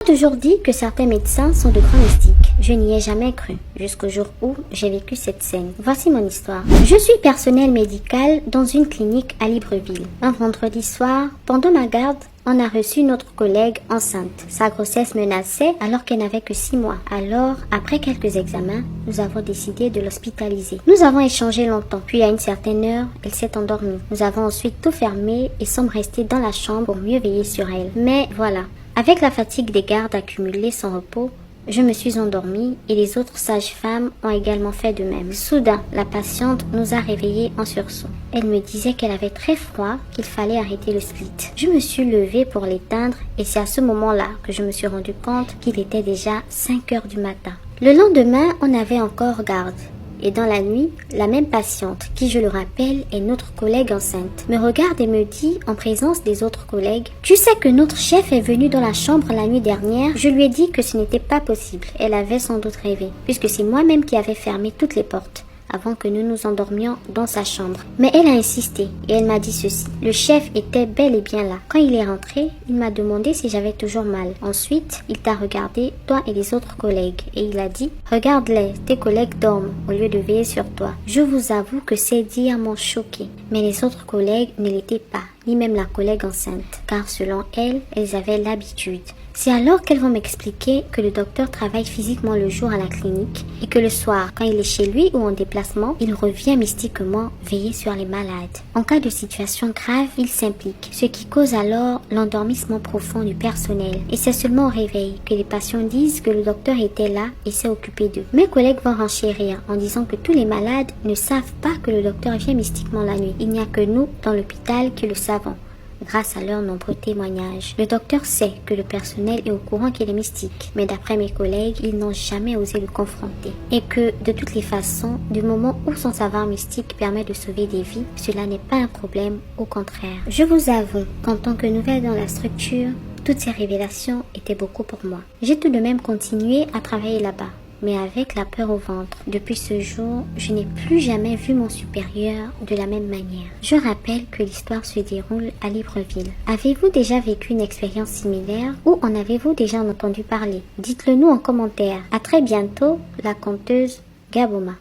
toujours dit que certains médecins sont de grands mystiques. Je n'y ai jamais cru, jusqu'au jour où j'ai vécu cette scène. Voici mon histoire. Je suis personnel médical dans une clinique à Libreville. Un vendredi soir, pendant ma garde, on a reçu notre collègue enceinte. Sa grossesse menaçait alors qu'elle n'avait que 6 mois. Alors, après quelques examens, nous avons décidé de l'hospitaliser. Nous avons échangé longtemps, puis à une certaine heure, elle s'est endormie. Nous avons ensuite tout fermé et sommes restés dans la chambre pour mieux veiller sur elle. Mais voilà, avec la fatigue des gardes accumulées sans repos, je me suis endormie et les autres sages-femmes ont également fait de même. Soudain, la patiente nous a réveillés en sursaut. Elle me disait qu'elle avait très froid, qu'il fallait arrêter le split. Je me suis levée pour l'éteindre et c'est à ce moment-là que je me suis rendu compte qu'il était déjà 5 heures du matin. Le lendemain, on avait encore garde. Et dans la nuit, la même patiente, qui je le rappelle est notre collègue enceinte, me regarde et me dit en présence des autres collègues: « Tu sais que notre chef est venu dans la chambre la nuit dernière ?» Je lui ai dit que ce n'était pas possible. Elle avait sans doute rêvé, puisque c'est moi-même qui avais fermé toutes les portes avant que nous nous endormions dans sa chambre. Mais elle a insisté et elle m'a dit ceci: « Le chef était bel et bien là. Quand il est rentré, il m'a demandé si j'avais toujours mal. Ensuite, il t'a regardé, toi et les autres collègues, et il a dit: « Regarde-les, tes collègues dorment au lieu de veiller sur toi. » Je vous avoue que ces dires m'ont choquée. Mais les autres collègues ne l'étaient pas, ni même la collègue enceinte, car selon elles, elles avaient l'habitude. C'est alors qu'elles vont m'expliquer que le docteur travaille physiquement le jour à la clinique et que le soir, quand il est chez lui ou en déplacement, il revient mystiquement veiller sur les malades. En cas de situation grave, il s'implique, ce qui cause alors l'endormissement profond du personnel. Et c'est seulement au réveil que les patients disent que le docteur était là et s'est occupé d'eux. Mes collègues vont renchérir en disant que tous les malades ne savent pas que le docteur vient mystiquement la nuit. Il n'y a que nous, dans l'hôpital, qui le savons, grâce à leurs nombreux témoignages. Le docteur sait que le personnel est au courant qu'il est mystique, mais d'après mes collègues, ils n'ont jamais osé le confronter. Et que, de toutes les façons, du moment où son savoir mystique permet de sauver des vies, cela n'est pas un problème, au contraire. Je vous avoue qu'en tant que nouvelle dans la structure, toutes ces révélations étaient beaucoup pour moi. J'ai tout de même continué à travailler là-bas, mais avec la peur au ventre. Depuis ce jour, je n'ai plus jamais vu mon supérieur de la même manière. Je rappelle que l'histoire se déroule à Libreville. Avez-vous déjà vécu une expérience similaire ou en avez-vous déjà entendu parler? Dites-le nous en commentaire. À très bientôt, la conteuse Gaboma.